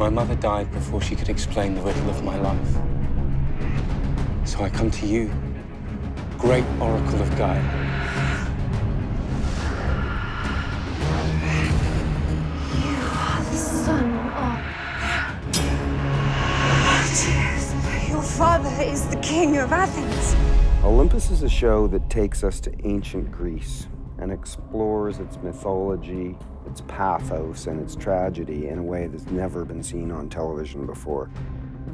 My mother died before she could explain the riddle of my life. So I come to you, great oracle of Gaia. You are the son of... Your father is the king of Athens. Olympus is a show that takes us to ancient Greece and explores its mythology, its pathos, and its tragedy in a way that's never been seen on television before.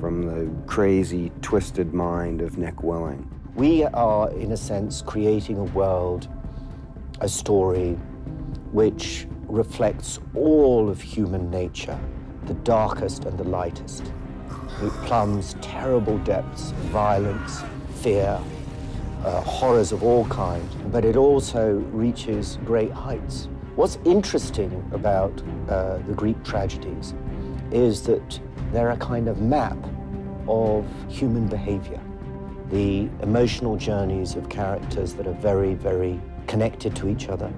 From the crazy, twisted mind of Nick Willing. We are, in a sense, creating a world, a story, which reflects all of human nature, the darkest and the lightest. It plumbs terrible depths, violence, fear, horrors of all kinds, but it also reaches great heights. What's interesting about the Greek tragedies is that they're a kind of map of human behavior. The emotional journeys of characters that are very, very connected to each other.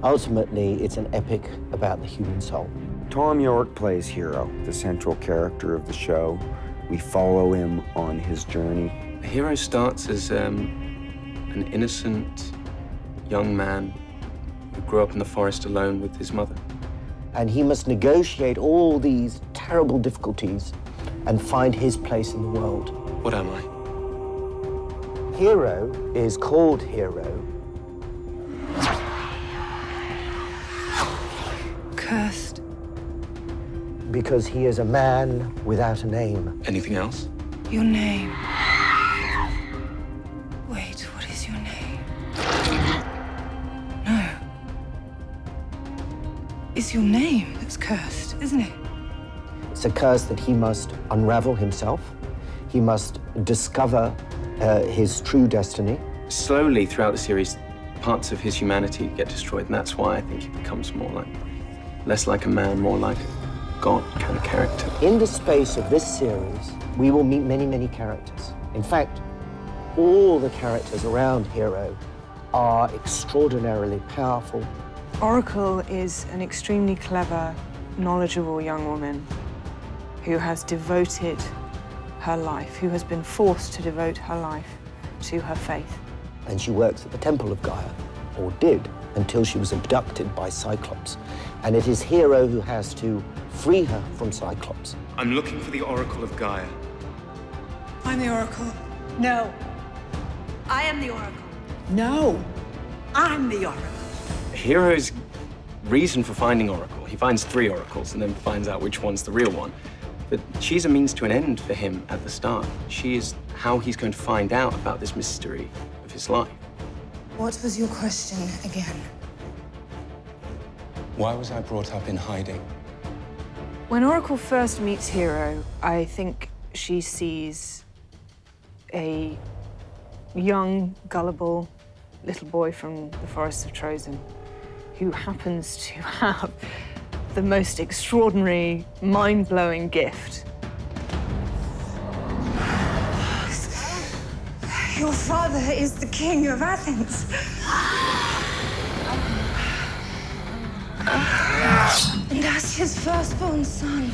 Ultimately, it's an epic about the human soul. Tom York plays Hero, the central character of the show. We follow him on his journey. The hero starts as an innocent young man who grew up in the forest alone with his mother. And he must negotiate all these terrible difficulties and find his place in the world. What am I? Hero is called Hero. Cursed. Because he is a man without a name. Anything else? Your name. Wait, what is your name? No. It's your name that's cursed, isn't it? It's a curse that he must unravel himself. He must discover his true destiny. Slowly throughout the series, parts of his humanity get destroyed, and that's why I think he becomes less like a man, more like a god kind of character. In the space of this series, we will meet many, many characters. In fact, all the characters around Hero are extraordinarily powerful. Oracle is an extremely clever, knowledgeable young woman who has devoted her life, who has been forced to devote her life to her faith. And she works at the Temple of Gaia, or did, until she was abducted by Cyclops. And it is Hero who has to free her from Cyclops. I'm looking for the Oracle of Gaia. I'm the Oracle. No. I am the Oracle. No. I'm the Oracle. Hero's reason for finding Oracle, he finds 3 oracles and then finds out which one's the real one. But she's a means to an end for him at the start. She is how he's going to find out about this mystery of his life. What was your question again? Why was I brought up in hiding? When Oracle first meets Hero, I think she sees a young, gullible little boy from the forests of Trojan who happens to have the most extraordinary, mind-blowing gift. Your father is the king of Athens. And as his firstborn son,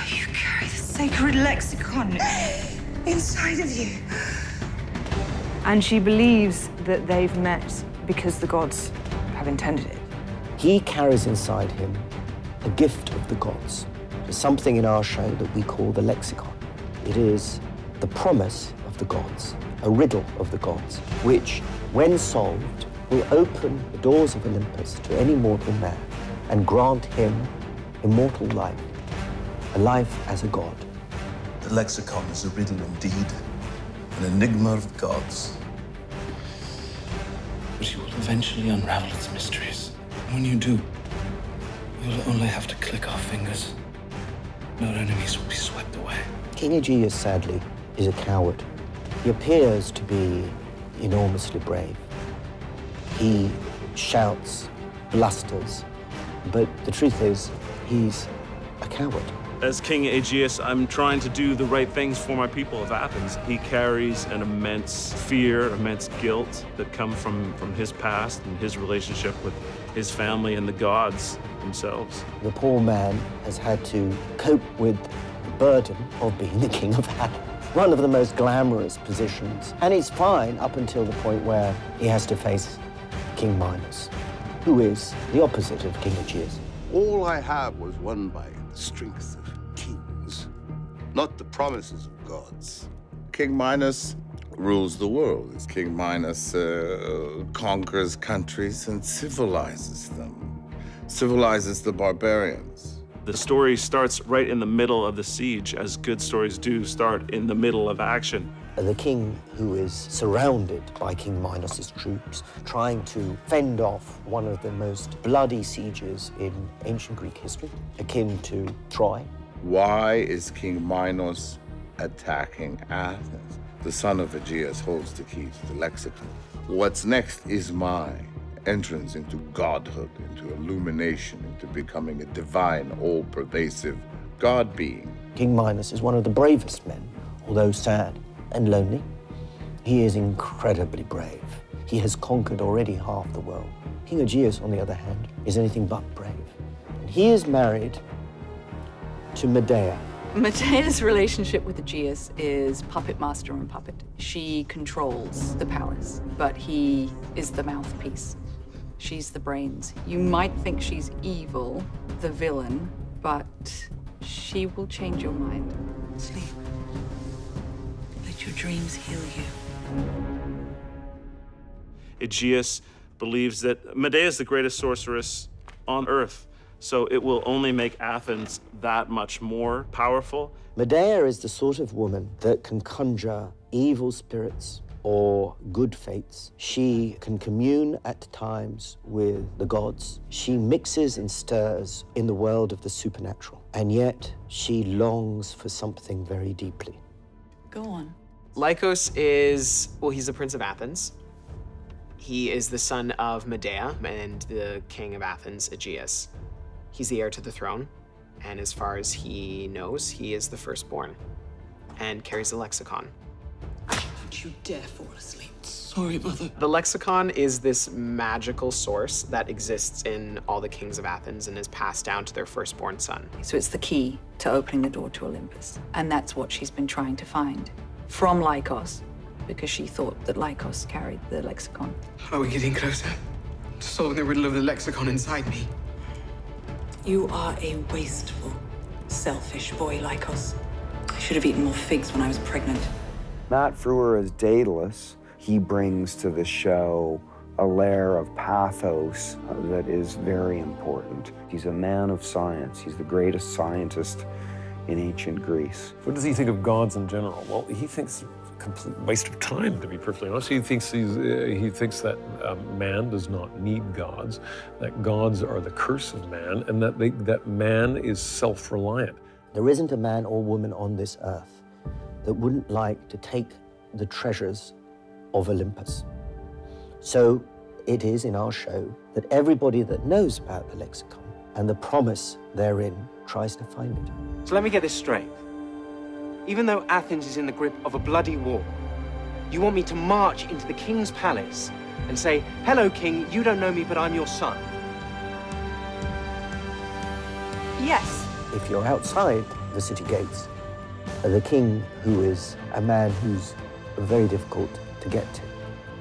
you carry the sacred lexicon inside of you. And she believes that they've met because the gods have intended it. He carries inside him a gift of the gods. There's something in our show that we call the lexicon. It is the promise of the gods, a riddle of the gods, which, when solved, will open the doors of Olympus to any mortal man and grant him immortal life, a life as a god. The lexicon is a riddle indeed, an enigma of the gods. But you will eventually unravel its mysteries. When you do, you'll only have to click our fingers. Our enemies will be swept away. King Aegeus, sadly, is a coward. He appears to be enormously brave. He shouts, blusters, but the truth is, he's a coward. As King Aegeus, I'm trying to do the right things for my people of Athens. He carries an immense fear, immense guilt that come from his past and his relationship with his family and the gods. themselves. The poor man has had to cope with the burden of being the king of Athens, one of the most glamorous positions. And it's fine up until the point where he has to face King Minos, who is the opposite of King Aegeus. All I have was won by the strength of kings, not the promises of gods. King Minos rules the world. King Minos conquers countries and civilizes them, civilizes the barbarians. The story starts right in the middle of the siege, as good stories do start in the middle of action. The king who is surrounded by King Minos' troops, trying to fend off one of the most bloody sieges in ancient Greek history, akin to Troy. Why is King Minos attacking Athens? The son of Aegeus holds the key to the lexicon. What's next is my entrance into godhood, into illumination, into becoming a divine, all-pervasive god being. King Minos is one of the bravest men, although sad and lonely. He is incredibly brave. He has conquered already half the world. King Aegeus, on the other hand, is anything but brave. And he is married to Medea. Medea's relationship with Aegeus is puppet master and puppet. She controls the palace, but he is the mouthpiece. She's the brains. You might think she's evil, the villain, but she will change your mind. Sleep. Let your dreams heal you. Aegeus believes that Medea is the greatest sorceress on Earth, so it will only make Athens that much more powerful. Medea is the sort of woman that can conjure evil spirits or good fates. She can commune at times with the gods. She mixes and stirs in the world of the supernatural, and yet she longs for something very deeply. Go on. Lycos is, well, he's the prince of Athens. He is the son of Medea and the king of Athens, Aegeus. He's the heir to the throne, and as far as he knows, he is the firstborn and carries the lexicon. Don't you dare fall asleep. Sorry, Mother. The lexicon is this magical source that exists in all the kings of Athens and is passed down to their firstborn son. So it's the key to opening the door to Olympus, and that's what she's been trying to find from Lycos, because she thought that Lycos carried the lexicon. How are we getting closer to solving the riddle of the lexicon inside me? You are a wasteful, selfish boy, Lycos. I should have eaten more figs when I was pregnant. Matt Frewer is Daedalus. He brings to the show a layer of pathos that is very important. He's a man of science. He's the greatest scientist in ancient Greece. What does he think of gods in general? Well, he thinks it's a complete waste of time, to be perfectly honest. He thinks that man does not need gods, that gods are the curse of man, and that man is self-reliant. There isn't a man or woman on this earth that wouldn't like to take the treasures of Olympus. So it is in our show that everybody that knows about the lexicon and the promise therein tries to find it. So let me get this straight. Even though Athens is in the grip of a bloody war, you want me to march into the king's palace and say, "Hello, king, you don't know me, but I'm your son." Yes. If you're outside the city gates, the king, who is a man who's very difficult to get to,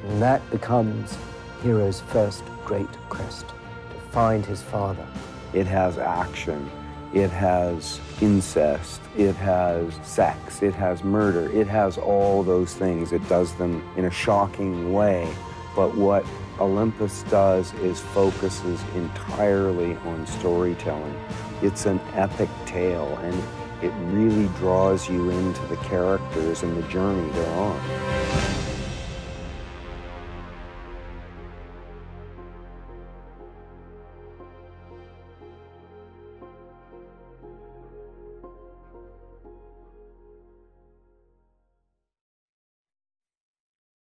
and that becomes Hero's first great quest, to find his father. It has action, it has incest, it has sex, it has murder, it has all those things. It does them in a shocking way, but what Olympus does is focuses entirely on storytelling. It's an epic tale, and it really draws you into the characters and the journey they're on.